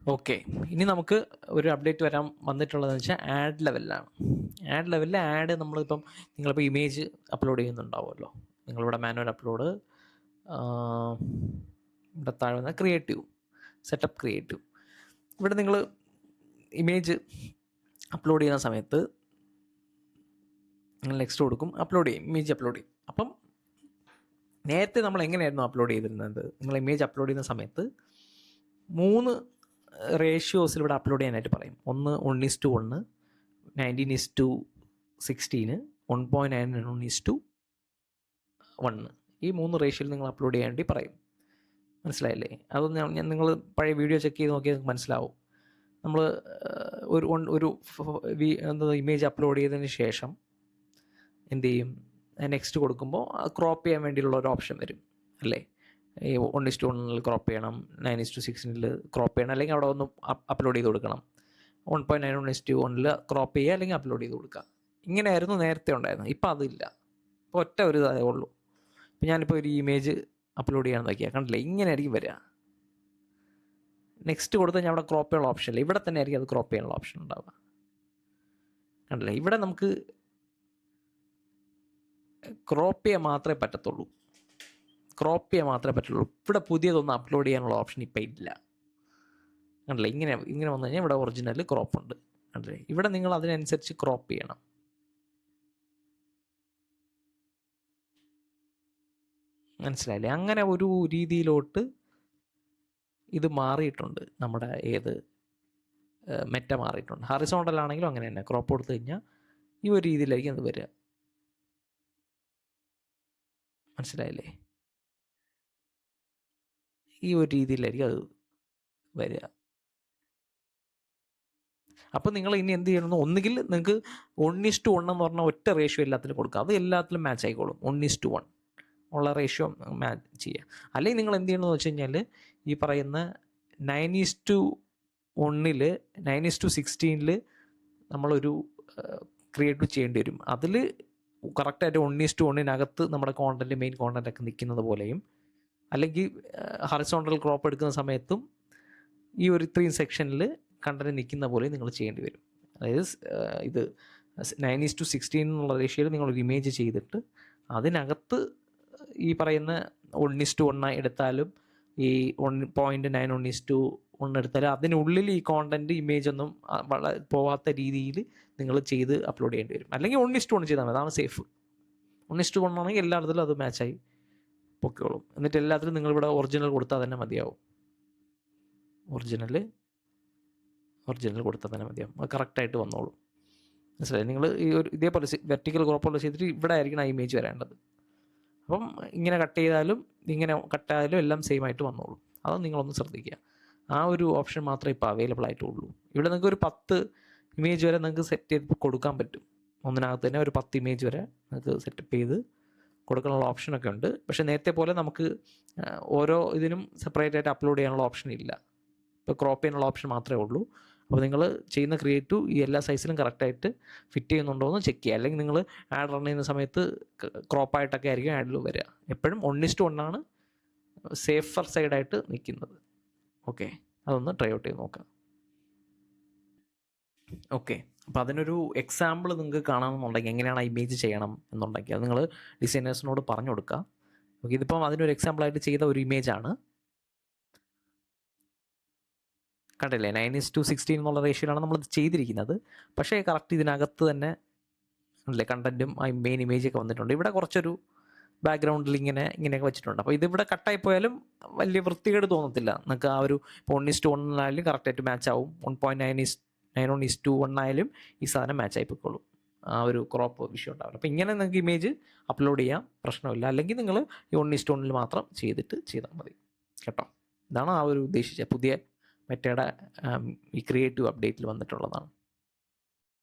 Okay, ഇനി നമുക്ക് ഒരു അപ്ഡേറ്റ് വന്നിട്ടുള്ളതെന്ന് വെച്ചാൽ ആഡ് ലെവലിലാണ്. ആഡ് ലെവലിൽ നമ്മളിപ്പം നിങ്ങളിപ്പോൾ ഇമേജ് അപ്ലോഡ് ചെയ്യുന്നുണ്ടാവുമല്ലോ. നിങ്ങളിവിടെ മാനുവൽ അപ്ലോഡ്, ഇവിടെ താഴെ ക്രിയേറ്റീവ്, സെറ്റപ്പ് ക്രിയേറ്റീവ്. ഇവിടെ നിങ്ങൾ ഇമേജ് അപ്ലോഡ് ചെയ്യുന്ന സമയത്ത് നിങ്ങൾ നെക്സ്റ്റ് കൊടുക്കും, അപ്ലോഡ് ചെയ്യും, ഇമേജ് അപ്ലോഡ് ചെയ്യും. അപ്പം നേരത്തെ നമ്മൾ എങ്ങനെയായിരുന്നു അപ്ലോഡ് ചെയ്തിരുന്നത്? നിങ്ങൾ ഇമേജ് അപ്ലോഡ് ചെയ്യുന്ന സമയത്ത് 3 റേഷ്യോസിൽ ഇവിടെ അപ്ലോഡ് ചെയ്യാനായിട്ട് പറയും. ഒന്ന് 1:1, 19:16, 1.91:1. ഈ 3 റേഷ്യോയിൽ നിങ്ങൾ അപ്ലോഡ് ചെയ്യാൻ വേണ്ടി പറയും. മനസ്സിലായില്ലേ? അതൊന്ന് നിങ്ങൾ പഴയ വീഡിയോ ചെക്ക് ചെയ്ത് നോക്കിയാൽ നിങ്ങൾക്ക് മനസ്സിലാവും. നമ്മൾ ഒരു ഇമേജ് അപ്ലോഡ് ചെയ്തതിന് ശേഷം എന്ത് ചെയ്യും? നെക്സ്റ്റ് കൊടുക്കുമ്പോൾ ക്രോപ്പ് ചെയ്യാൻ വേണ്ടിയുള്ള ഒരു ഓപ്ഷൻ വരും അല്ലേ? ഈ 1:1 ക്രോപ്പ് ചെയ്യണം, 9:16 ക്രോപ്പ് ചെയ്യണം, അല്ലെങ്കിൽ അവിടെ ഒന്ന് അപ്ലോഡ് ചെയ്ത് കൊടുക്കണം. 1.91:1 ക്രോപ്പ് ചെയ്യുക, അല്ലെങ്കിൽ അപ്ലോഡ് ചെയ്ത് കൊടുക്കുക. ഇങ്ങനെയായിരുന്നു നേരത്തെ ഉണ്ടായിരുന്നത്. ഇപ്പം അതില്ല. ഇപ്പോൾ ഒറ്റ ഒരു ഇതേ ഉള്ളൂ. ഇപ്പം ഞാനിപ്പോൾ ഒരു ഇമേജ് അപ്ലോഡ് ചെയ്യാൻ നോക്കിയാൽ കണ്ടില്ലേ, ഇങ്ങനെ ആയിരിക്കും വരിക. നെക്സ്റ്റ് കൊടുത്താൽ ഞാൻ അവിടെ ക്രോപ്പ് ചെയ്യാനുള്ള ഓപ്ഷൻ ഇല്ല, ഇവിടെ തന്നെ ആയിരിക്കും അത് ക്രോപ്പ് ചെയ്യാനുള്ള ഓപ്ഷൻ ഉണ്ടാവുക. കണ്ടില്ലേ, ഇവിടെ നമുക്ക് ക്രോപ്പ് ചെയ്യാൻ മാത്രമേ പറ്റത്തുള്ളൂ. ഇവിടെ പുതിയതൊന്നും അപ്ലോഡ് ചെയ്യാനുള്ള ഓപ്ഷൻ ഇപ്പം ഇല്ല. കണ്ടില്ലേ, ഇങ്ങനെ വന്നു കഴിഞ്ഞാൽ ഇവിടെ ഒറിജിനൽ ക്രോപ്പ് ഉണ്ട്. കണ്ടില്ലേ, ഇവിടെ നിങ്ങൾ അതിനനുസരിച്ച് ക്രോപ്പ് ചെയ്യണം. മനസ്സിലായില്ലേ? അങ്ങനെ ഒരു രീതിയിലോട്ട് ഇത് മാറിയിട്ടുണ്ട്. നമ്മുടെ മെറ്റ മാറിയിട്ടുണ്ട്. ഹറിസോണ്ടൽ ആണെങ്കിലും അങ്ങനെ തന്നെ ക്രോപ്പ് കൊടുത്തു കഴിഞ്ഞാൽ ഈ ഒരു രീതിയിലായിരിക്കും അത് വരിക. മനസ്സിലായില്ലേ? ഈ ഒരു രീതിയിലായിരിക്കും അത് വരിക. അപ്പോൾ നിങ്ങൾ ഇനി എന്ത് ചെയ്യണമെന്ന്, ഒന്നുകിൽ നിങ്ങൾക്ക് 1:1 എന്ന് പറഞ്ഞാൽ ഒറ്റ റേഷ്യോ എല്ലാത്തിലും കൊടുക്കുക. അത് എല്ലാത്തിലും മാച്ച് ആയിക്കോളും. 1:1 ഉള്ള റേഷ്യോ മാച്ച് ചെയ്യുക. അല്ലെങ്കിൽ നിങ്ങൾ എന്ത് ചെയ്യണമെന്ന് വെച്ച് കഴിഞ്ഞാൽ ഈ പറയുന്ന 9:1, 9:16 നമ്മളൊരു ക്രിയേറ്റ് ചെയ്യേണ്ടി വരും. അതിൽ കറക്റ്റായിട്ട് 1:1 നമ്മുടെ മെയിൻ കോണ്ടൻറ്റൊക്കെ നിൽക്കുന്നത് പോലെയും, അല്ലെങ്കിൽ ഹറിസോണ്ടൽ ക്രോപ്പ് എടുക്കുന്ന സമയത്തും ഈ ഒരു ഇത്രയും സെക്ഷനിൽ കണ്ടന്റ് നിൽക്കുന്ന പോലെ നിങ്ങൾ ചെയ്യേണ്ടി വരും. അതായത് ഇത് 9:16 എന്നുള്ള റേഷ്യോയിൽ നിങ്ങളൊരു ഇമേജ് ചെയ്തിട്ട് അതിനകത്ത് ഈ പറയുന്ന 1:1 എടുത്താലും ഈ 1.91:1 എടുത്താലും അതിനുള്ളിൽ ഈ കോണ്ടന്റ് ഇമേജ് ഒന്നും വളരെ പോവാത്ത രീതിയിൽ നിങ്ങൾ ചെയ്ത് അപ്ലോഡ് ചെയ്യേണ്ടി വരും. അല്ലെങ്കിൽ 1:1 ചെയ്താൽ മതി, അതാണ് സേഫ്. 1:1 ആണെങ്കിൽ എല്ലായിടത്തിലും അത് മാച്ചായി പൊക്കോളും. എന്നിട്ട് എല്ലാത്തിലും നിങ്ങളിവിടെ ഒറിജിനൽ കൊടുത്താൽ തന്നെ മതിയാവും. ഒറിജിനൽ കൊടുത്താൽ തന്നെ മതിയാവും. അത് കറക്റ്റായിട്ട് വന്നോളും. മനസ്സിലായി? നിങ്ങൾ ഈ ഒരു ഇതേപോലെ വെർട്ടിക്കൽ ക്രോപ്പുള്ള ചെയ്തിട്ട് ഇവിടെ ആയിരിക്കണം ആ ഇമേജ് വരേണ്ടത്. അപ്പം ഇങ്ങനെ കട്ട് ചെയ്താലും ഇങ്ങനെ കട്ടായാലും എല്ലാം സെയിം ആയിട്ട് വന്നോളും. അത് നിങ്ങളൊന്ന് ശ്രദ്ധിക്കുക. ആ ഒരു ഓപ്ഷൻ മാത്രമേ ഇപ്പോൾ അവൈലബിൾ ആയിട്ടുള്ളൂ. ഇവിടെ നിങ്ങൾക്ക് ഒരു 10 ഇമേജ് വരെ നിങ്ങൾക്ക് സെറ്റ് ചെയ്ത് കൊടുക്കാൻ പറ്റും. ഒന്നിനകത്ത് തന്നെ ഒരു 10 ഇമേജ് വരെ നിങ്ങൾക്ക് സെറ്റപ്പ് ചെയ്ത് കൊടുക്കാനുള്ള ഓപ്ഷനൊക്കെ ഉണ്ട്. പക്ഷേ നേരത്തെ പോലെ നമുക്ക് ഓരോ ഇതിനും സെപ്പറേറ്റ് ആയിട്ട് അപ്ലോഡ് ചെയ്യാനുള്ള ഓപ്ഷൻ ഇല്ല. ഇപ്പോൾ ക്രോപ്പ് ചെയ്യാനുള്ള ഓപ്ഷൻ മാത്രമേ ഉള്ളൂ. അപ്പോൾ നിങ്ങൾ ചെയ്യുന്ന ക്രിയേറ്റീവ് ഈ എല്ലാ സൈസിലും കറക്റ്റായിട്ട് ഫിറ്റ് ചെയ്യുന്നുണ്ടോ എന്ന് ചെക്ക് ചെയ്യുക. അല്ലെങ്കിൽ നിങ്ങൾ ആഡ് റൺ ചെയ്യുന്ന സമയത്ത് ക്രോപ്പായിട്ടൊക്കെ ആയിരിക്കും ആഡിൽ വരിക. എപ്പോഴും 1:1 സേഫർ സൈഡായിട്ട് നിൽക്കുന്നത്. ഓക്കെ, അതൊന്ന് ട്രൈ ഔട്ട് ചെയ്ത് നോക്കാം. ഓക്കെ, അപ്പോൾ അതിനൊരു എക്സാമ്പിൾ നിങ്ങൾക്ക് കാണണമെന്നുണ്ടെങ്കിൽ എങ്ങനെയാണ് ഇമേജ് ചെയ്യണം എന്നുണ്ടെങ്കിൽ അത് നിങ്ങൾ ഡിസൈനേഴ്സിനോട് പറഞ്ഞു കൊടുക്കുക. ഓക്കെ, ഇതിപ്പം അതിനൊരു എക്സാമ്പിളായിട്ട് ചെയ്ത ഒരു ഇമേജാണ്. കണ്ടില്ലേ, 9:16 എന്നുള്ള റേഷ്യോയിലാണ് നമ്മൾ ചെയ്തിരിക്കുന്നത്. പക്ഷേ കറക്റ്റ് ഇതിനകത്ത് തന്നെ അല്ലേ കണ്ടൻറ്റും ആ മെയിൻ ഇമേജൊക്കെ വന്നിട്ടുണ്ട്. ഇവിടെ കുറച്ചൊരു ബാക്ക്ഗ്രൗണ്ടിൽ ഇങ്ങനെയൊക്കെ വെച്ചിട്ടുണ്ട്. അപ്പോൾ ഇതിവിടെ കട്ടായി പോയാലും വലിയ വൃത്തികേട് തോന്നത്തില്ല നിങ്ങൾക്ക്. ആ ഒരു ഇപ്പോൾ 1:1 ആയാലും കറക്റ്റായിട്ട് മാച്ച് ആവും. 1.91:1 ആയാലും ഈ സാധനം മാച്ച് ആയി പോയിക്കോളും. ആ ഒരു ക്രോപ്പ് വിഷയം ഉണ്ടാവില്ല. അപ്പോൾ ഇങ്ങനെ നിങ്ങൾക്ക് ഇമേജ് അപ്ലോഡ് ചെയ്യാം, പ്രശ്നമില്ല. അല്ലെങ്കിൽ നിങ്ങൾ ഈ 1:1 മാത്രം ചെയ്താൽ മതി കേട്ടോ. ഇതാണ് ആ ഒരു ഉദ്ദേശിച്ച പുതിയ മെറ്റയുടെ ഈ ക്രിയേറ്റീവ് അപ്ഡേറ്റിൽ വന്നിട്ടുള്ളതാണ്.